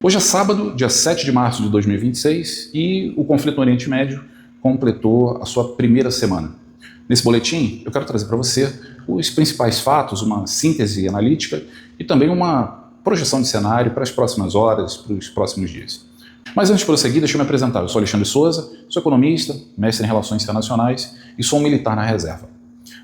Hoje é sábado, dia 7 de março de 2026, e o conflito no Oriente Médio completou a sua primeira semana. Nesse boletim, eu quero trazer para você os principais fatos, uma síntese analítica e também uma projeção de cenário para as próximas horas, para os próximos dias. Mas antes de prosseguir, deixa eu me apresentar. Eu sou Alexandre Souza, sou economista, mestre em Relações Internacionais e sou um militar na reserva.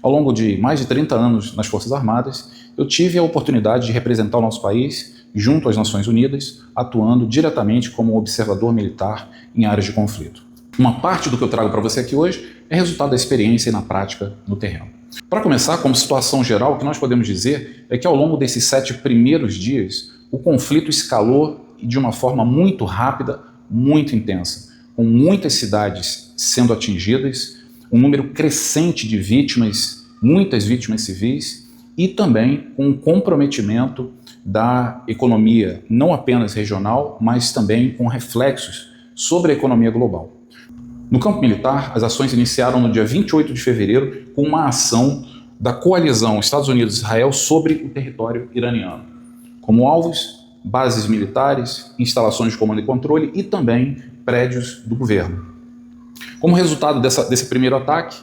Ao longo de mais de 30 anos nas Forças Armadas, eu tive a oportunidade de representar o nosso país junto às Nações Unidas, atuando diretamente como observador militar em áreas de conflito. Uma parte do que eu trago para você aqui hoje é resultado da experiência e na prática no terreno. Para começar, como situação geral, o que nós podemos dizer é que ao longo desses 7 primeiros dias, o conflito escalou de uma forma muito rápida, muito intensa, com muitas cidades sendo atingidas, um número crescente de vítimas, muitas vítimas civis, e também com um comprometimento da economia, não apenas regional, mas também com reflexos sobre a economia global. No campo militar, as ações iniciaram no dia 28 de fevereiro com uma ação da coalizão Estados Unidos-Israel sobre o território iraniano, como alvos, bases militares, instalações de comando e controle e também prédios do governo. Como resultado desse primeiro ataque,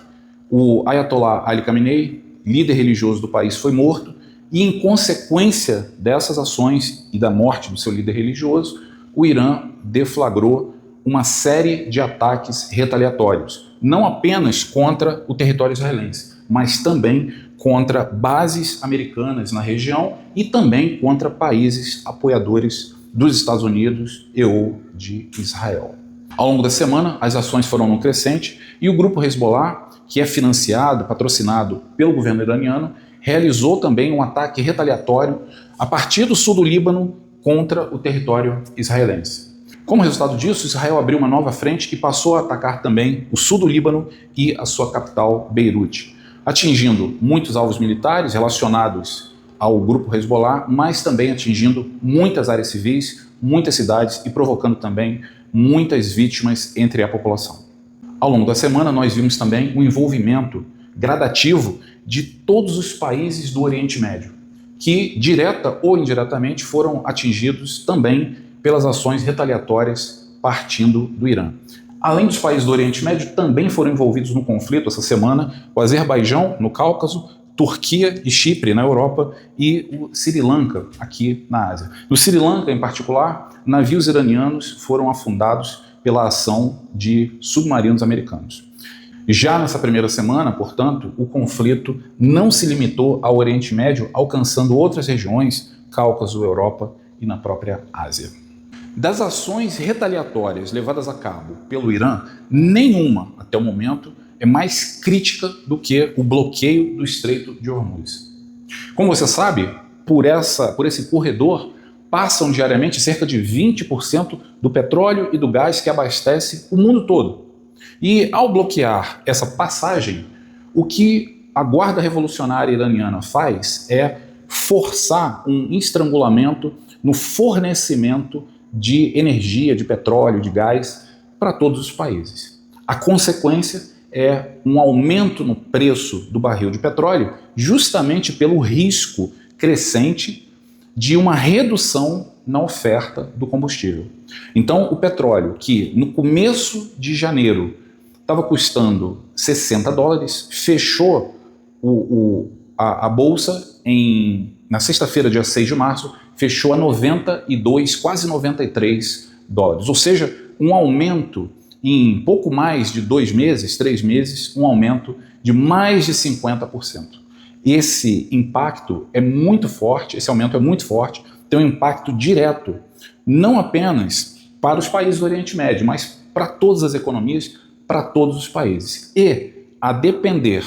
o Ayatollah Ali Khamenei, líder religioso do país, foi morto, e em consequência dessas ações e da morte do seu líder religioso, o Irã deflagrou uma série de ataques retaliatórios, não apenas contra o território israelense, mas também contra bases americanas na região e também contra países apoiadores dos Estados Unidos e ou de Israel. Ao longo da semana, as ações foram num crescente e o grupo Hezbollah, que é financiado, patrocinado pelo governo iraniano, realizou também um ataque retaliatório a partir do sul do Líbano contra o território israelense. Como resultado disso, Israel abriu uma nova frente e passou a atacar também o sul do Líbano e a sua capital, Beirute, atingindo muitos alvos militares relacionados ao grupo Hezbollah, mas também atingindo muitas áreas civis, muitas cidades e provocando também muitas vítimas entre a população. Ao longo da semana, nós vimos também o envolvimento gradativo de todos os países do Oriente Médio, que, direta ou indiretamente, foram atingidos também pelas ações retaliatórias partindo do Irã. Além dos países do Oriente Médio, também foram envolvidos no conflito essa semana o Azerbaijão, no Cáucaso, Turquia e Chipre, na Europa, e o Sri Lanka, aqui na Ásia. No Sri Lanka, em particular, navios iranianos foram afundados pela ação de submarinos americanos. Já nessa primeira semana, portanto, o conflito não se limitou ao Oriente Médio, alcançando outras regiões, Cáucaso, Europa e na própria Ásia. Das ações retaliatórias levadas a cabo pelo Irã, nenhuma, até o momento, é mais crítica do que o bloqueio do Estreito de Hormuz. Como você sabe, por esse corredor passam diariamente cerca de 20% do petróleo e do gás que abastece o mundo todo. E ao bloquear essa passagem, o que a Guarda Revolucionária Iraniana faz é forçar um estrangulamento no fornecimento de energia, de petróleo, de gás para todos os países. A consequência é um aumento no preço do barril de petróleo, justamente pelo risco crescente de uma redução na oferta do combustível. Então, o petróleo, que no começo de janeiro estava custando $60, fechou a bolsa na sexta-feira, dia 6 de março, fechou a 92, quase $93. Ou seja, um aumento em pouco mais de 2 meses, 3 meses, um aumento de mais de 50%. Esse impacto é muito forte, esse aumento é muito forte, tem um impacto direto, não apenas para os países do Oriente Médio, mas para todas as economias, para todos os países. E, a depender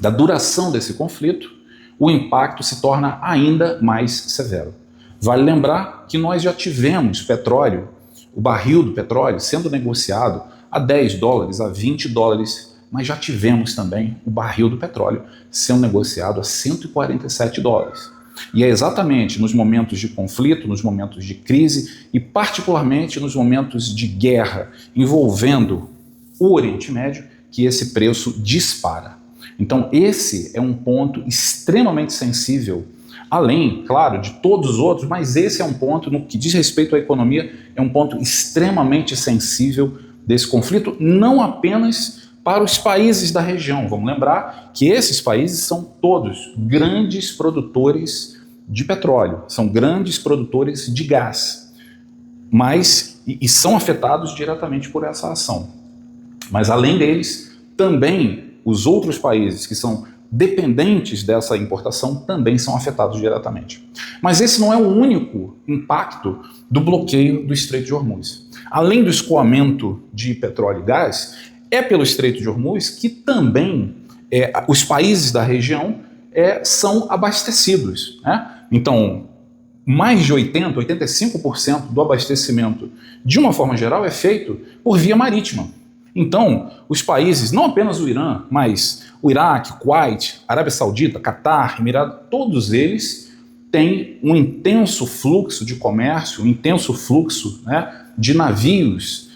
da duração desse conflito, o impacto se torna ainda mais severo. Vale lembrar que nós já tivemos petróleo, o barril do petróleo sendo negociado a $10, a $20, mas já tivemos também o barril do petróleo sendo negociado a $147. E é exatamente nos momentos de conflito, nos momentos de crise e particularmente nos momentos de guerra envolvendo o Oriente Médio que esse preço dispara. Então esse é um ponto extremamente sensível além, claro, de todos os outros, mas esse é um ponto, no que diz respeito à economia, é um ponto extremamente sensível desse conflito, não apenas para os países da região. Vamos lembrar que esses países são todos grandes produtores de petróleo, são grandes produtores de gás, mas e são afetados diretamente por essa ação. Mas além deles, também os outros países que são dependentes dessa importação também são afetados diretamente. Mas esse não é o único impacto do bloqueio do Estreito de Hormuz. Além do escoamento de petróleo e gás, é pelo Estreito de Hormuz que também os países da região são abastecidos, né? Então, mais de 85% do abastecimento, de uma forma geral, é feito por via marítima. Então, os países, não apenas o Irã, mas o Iraque, Kuwait, Arábia Saudita, Catar, Emirados, todos eles têm um intenso fluxo de comércio, um intenso fluxo, né, de navios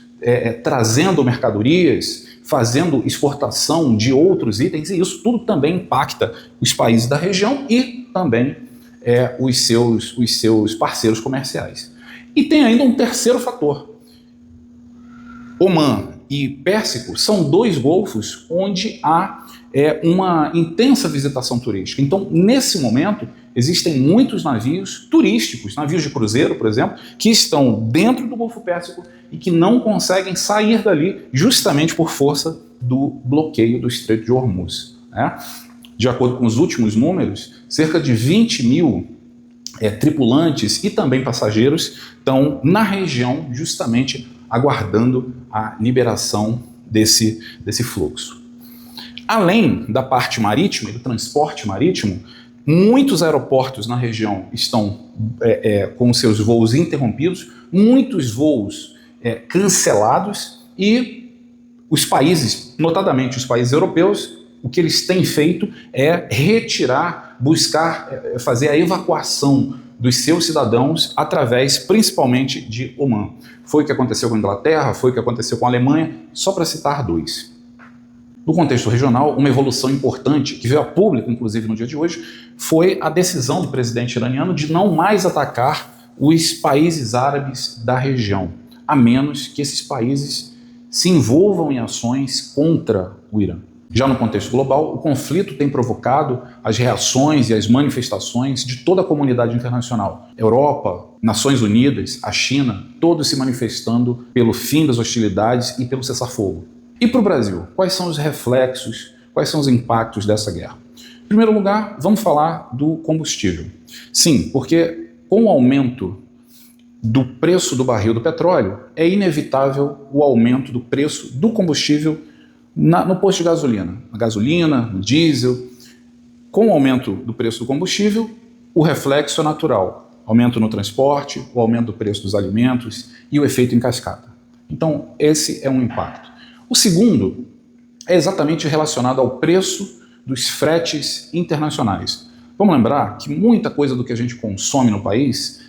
trazendo mercadorias, fazendo exportação de outros itens, e isso tudo também impacta os países da região e também os seus parceiros comerciais. E tem ainda um terceiro fator. Omã e Pérsico são dois golfos onde há uma intensa visitação turística. Então, nesse momento, existem muitos navios turísticos, navios de cruzeiro, por exemplo, que estão dentro do Golfo Pérsico e que não conseguem sair dali justamente por força do bloqueio do Estreito de Hormuz, né? De acordo com os últimos números, cerca de 20 mil tripulantes e também passageiros estão na região justamente aguardando a liberação desse fluxo. Além da parte marítima e do transporte marítimo, muitos aeroportos na região estão com seus voos interrompidos, muitos voos cancelados, e os países, notadamente os países europeus, o que eles têm feito é retirar, buscar fazer a evacuação dos seus cidadãos através principalmente de Omã. Foi o que aconteceu com a Inglaterra, foi o que aconteceu com a Alemanha, só para citar dois. No contexto regional, uma evolução importante, que veio a público, inclusive no dia de hoje, foi a decisão do presidente iraniano de não mais atacar os países árabes da região, a menos que esses países se envolvam em ações contra o Irã. Já no contexto global, o conflito tem provocado as reações e as manifestações de toda a comunidade internacional. Europa, Nações Unidas, a China, todos se manifestando pelo fim das hostilidades e pelo cessar-fogo. E para o Brasil, quais são os reflexos, quais são os impactos dessa guerra? Em primeiro lugar, vamos falar do combustível. Sim, porque com o aumento do preço do barril do petróleo, é inevitável o aumento do preço do combustível no posto de gasolina. Na gasolina, no diesel. Com o aumento do preço do combustível, o reflexo é natural. Aumento no transporte, o aumento do preço dos alimentos e o efeito em cascata. Então, esse é um impacto. O segundo é exatamente relacionado ao preço dos fretes internacionais. Vamos lembrar que muita coisa do que a gente consome no país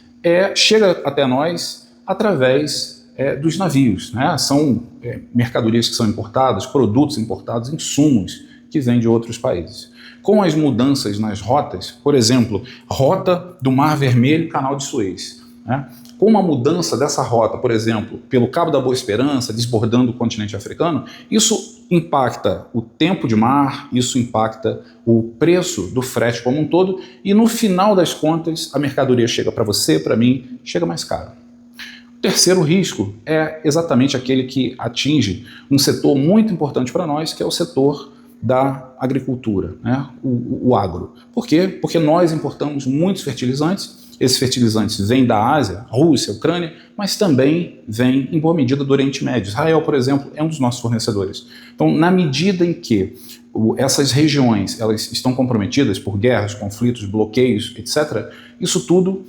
chega até nós através dos navios, né? São mercadorias que são importadas, produtos importados, insumos que vêm de outros países. Com as mudanças nas rotas, por exemplo, rota do Mar Vermelho, Canal de Suez, né? Com uma mudança dessa rota, por exemplo, pelo Cabo da Boa Esperança, desbordando o continente africano, isso impacta o tempo de mar, isso impacta o preço do frete como um todo, e no final das contas, a mercadoria chega para você, para mim, chega mais caro. O terceiro risco é exatamente aquele que atinge um setor muito importante para nós, que é o setor da agricultura, né? O agro. Por quê? Porque nós importamos muitos fertilizantes. Esses fertilizantes vêm da Ásia, Rússia, Ucrânia, mas também vêm em boa medida do Oriente Médio. Israel, por exemplo, é um dos nossos fornecedores. Então, na medida em que essas regiões elas estão comprometidas por guerras, conflitos, bloqueios, etc., isso tudo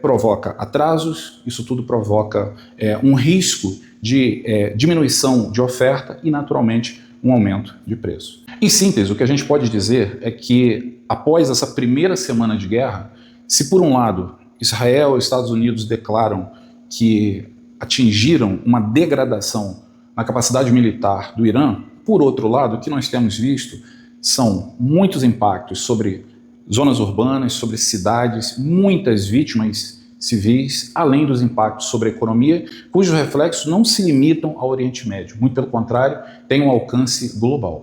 provoca atrasos, isso tudo provoca um risco de diminuição de oferta e, naturalmente, um aumento de preço. Em síntese, o que a gente pode dizer é que, após essa primeira semana de guerra, se por um lado Israel e os Estados Unidos declaram que atingiram uma degradação na capacidade militar do Irã, por outro lado, o que nós temos visto são muitos impactos sobre zonas urbanas, sobre cidades, muitas vítimas civis, além dos impactos sobre a economia, cujos reflexos não se limitam ao Oriente Médio, muito pelo contrário, têm um alcance global.